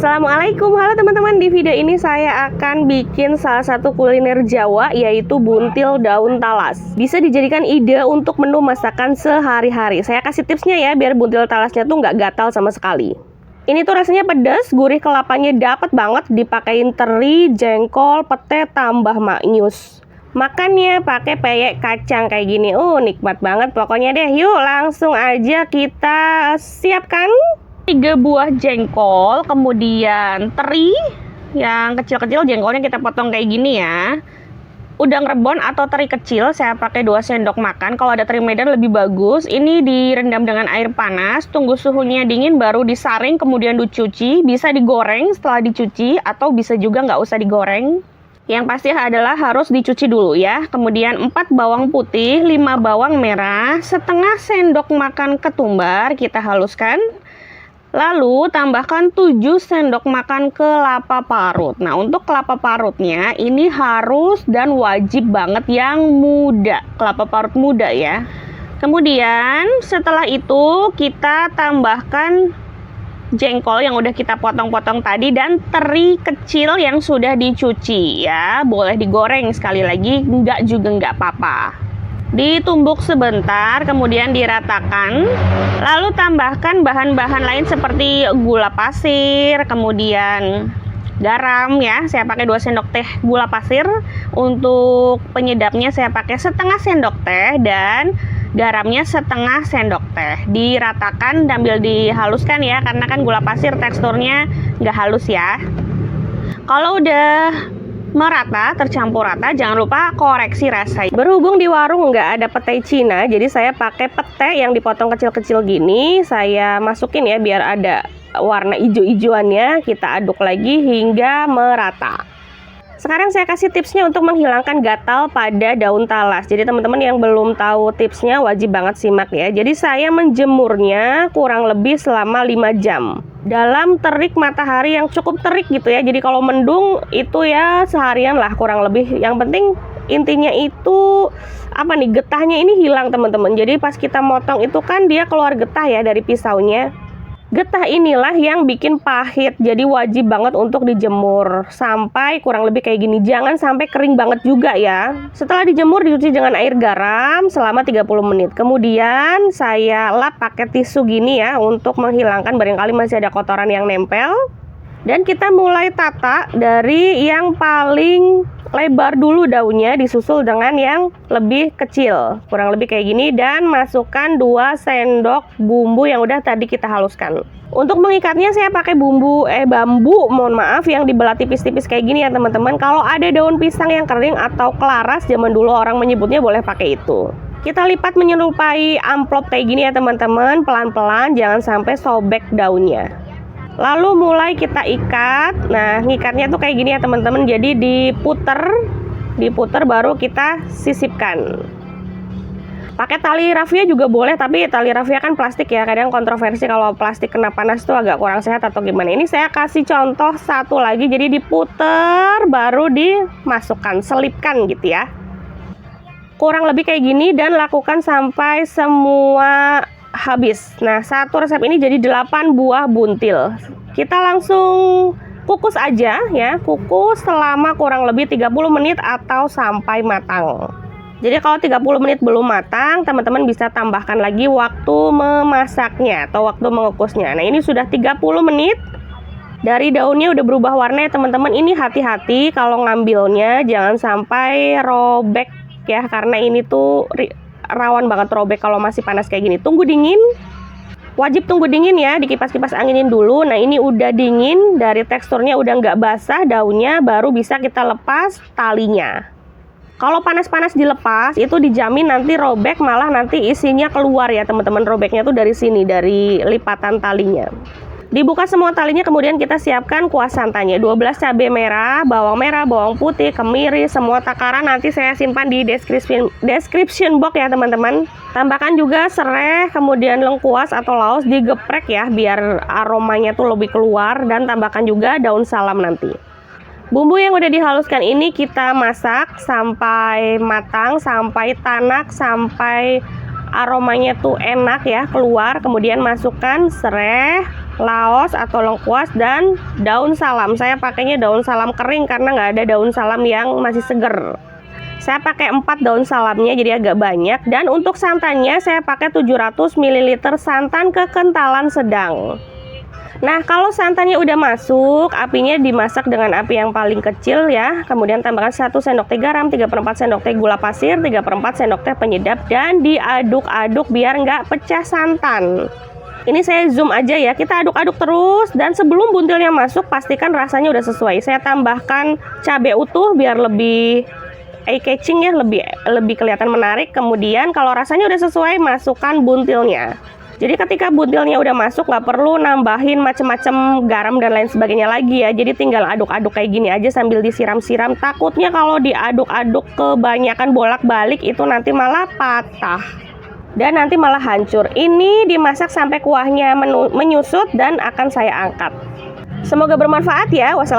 Assalamualaikum, halo teman-teman. Di video ini saya akan bikin salah satu kuliner Jawa, yaitu buntil daun talas. Bisa dijadikan ide untuk menu masakan sehari-hari. Saya kasih tipsnya ya, biar buntil talasnya tuh nggak gatal sama sekali. Ini tuh rasanya pedas, gurih kelapanya dapet banget, dipakein teri, jengkol, pete, tambah maknyus. Makannya pakai peyek kacang kayak gini, nikmat banget pokoknya deh. Yuk langsung aja kita siapkan 3 buah jengkol, kemudian teri yang kecil-kecil, jengkolnya kita potong kayak gini ya. Udang rebon atau teri kecil saya pakai 2 sendok makan. Kalau ada teri Medan lebih bagus. Ini direndam dengan air panas, tunggu suhunya dingin baru disaring, kemudian dicuci. Bisa digoreng setelah dicuci atau bisa juga nggak usah digoreng. Yang pasti adalah harus dicuci dulu ya. Kemudian 4 bawang putih, 5 bawang merah, setengah sendok makan ketumbar kita haluskan. Lalu tambahkan 7 sendok makan kelapa parut. Nah, untuk kelapa parutnya ini harus dan wajib banget yang muda, kelapa parut muda ya. Kemudian setelah itu kita tambahkan jengkol yang udah kita potong-potong tadi dan teri kecil yang sudah dicuci ya. Boleh digoreng sekali lagi, enggak juga enggak apa-apa. Ditumbuk sebentar, kemudian diratakan. Lalu tambahkan bahan-bahan lain seperti gula pasir, kemudian garam ya. Saya pakai 2 sendok teh gula pasir. Untuk penyedapnya saya pakai setengah sendok teh dan garamnya setengah sendok teh. Diratakan sambil dihaluskan ya, karena kan gula pasir teksturnya nggak halus ya. Kalau udah merata, tercampur rata, jangan lupa koreksi rasa. Berhubung di warung nggak ada petai Cina, jadi saya pakai pete yang dipotong kecil-kecil gini. Saya masukin ya biar ada warna hijau-hijauannya. Kita aduk lagi hingga merata. Sekarang saya kasih tipsnya untuk menghilangkan gatal pada daun talas. Jadi teman-teman yang belum tahu tipsnya wajib banget simak ya. Jadi saya menjemurnya kurang lebih selama 5 jam dalam terik matahari yang cukup terik gitu ya. Jadi kalau mendung itu ya seharian lah kurang lebih. Yang penting intinya itu apa nih, getahnya ini hilang teman-teman. Jadi pas kita motong itu kan dia keluar getah ya dari pisaunya. Getah inilah yang bikin pahit, jadi wajib banget untuk dijemur sampai kurang lebih kayak gini. Jangan sampai kering banget juga ya. Setelah dijemur dicuci dengan air garam selama 30 menit. Kemudian saya lap pakai tisu gini ya untuk menghilangkan barangkali masih ada kotoran yang nempel. Dan kita mulai tata dari yang paling lebar dulu daunnya, disusul dengan yang lebih kecil, kurang lebih kayak gini, dan masukkan 2 sendok bumbu yang udah tadi kita haluskan. Untuk mengikatnya saya pakai bambu, mohon maaf, yang dibelah tipis-tipis kayak gini ya teman-teman. Kalau ada daun pisang yang kering atau kelaras zaman dulu orang menyebutnya, boleh pakai itu. Kita lipat menyerupai amplop kayak gini ya teman-teman, pelan-pelan, jangan sampai sobek daunnya. Lalu mulai kita ikat. Nah, ngikatnya tuh kayak gini ya teman-teman. Jadi diputer baru kita sisipkan. Pakai tali rafia juga boleh, tapi tali rafia kan plastik ya. Kadang kontroversi kalau plastik kena panas tuh agak kurang sehat atau gimana. Ini saya kasih contoh satu lagi. Jadi diputer baru dimasukkan, selipkan gitu ya. Kurang lebih kayak gini dan lakukan sampai semua habis. Nah, satu resep ini jadi 8 buah buntil. Kita langsung kukus aja ya. Kukus selama kurang lebih 30 menit atau sampai matang. Jadi kalau 30 menit belum matang, teman-teman bisa tambahkan lagi waktu memasaknya atau waktu mengukusnya. Nah, ini sudah 30 menit. Dari daunnya udah berubah warna ya teman-teman. Ini hati-hati kalau ngambilnya, jangan sampai robek ya, karena ini tuh rawan banget robek kalau masih panas kayak gini. Tunggu dingin, wajib tunggu dingin ya, dikipas-kipas anginin dulu. Nah, ini udah dingin, dari teksturnya udah nggak basah daunnya, baru bisa kita lepas talinya. Kalau panas-panas dilepas itu dijamin nanti robek, malah nanti isinya keluar ya teman-teman. Robeknya tuh dari sini, dari lipatan talinya. Dibuka semua talinya, kemudian kita siapkan kuah santannya. 12 cabai merah, bawang putih, kemiri, semua takaran nanti saya simpan di description box ya teman-teman. Tambahkan juga serai, kemudian lengkuas atau laos, digeprek ya biar aromanya tuh lebih keluar, dan tambahkan juga daun salam nanti. Bumbu yang udah dihaluskan ini kita masak sampai matang, sampai tanak, sampai aromanya tuh enak ya keluar. Kemudian masukkan serai, laos atau lengkuas, dan daun salam. Saya pakainya daun salam kering karena nggak ada daun salam yang masih seger. Saya pakai 4 daun salamnya, jadi agak banyak. Dan untuk santannya saya pakai 700 ml santan kekentalan sedang. Nah, kalau santannya udah masuk, apinya dimasak dengan api yang paling kecil ya. Kemudian tambahkan 1 sendok teh garam, 3/4 sendok teh gula pasir, 3/4 sendok teh penyedap, dan diaduk-aduk biar nggak pecah santan. Ini saya zoom aja ya, kita aduk-aduk terus, dan sebelum buntilnya masuk pastikan rasanya udah sesuai. Saya tambahkan cabai utuh biar lebih eye catching ya, lebih kelihatan menarik. Kemudian kalau rasanya udah sesuai, masukkan buntilnya. Jadi ketika buntilnya udah masuk, nggak perlu nambahin macem-macem garam dan lain sebagainya lagi ya. Jadi tinggal aduk-aduk kayak gini aja sambil disiram-siram. Takutnya kalau diaduk-aduk kebanyakan bolak-balik itu nanti malah patah dan nanti malah hancur. Ini dimasak sampai kuahnya menyusut dan akan saya angkat. Semoga bermanfaat ya. Wassalamualaikum.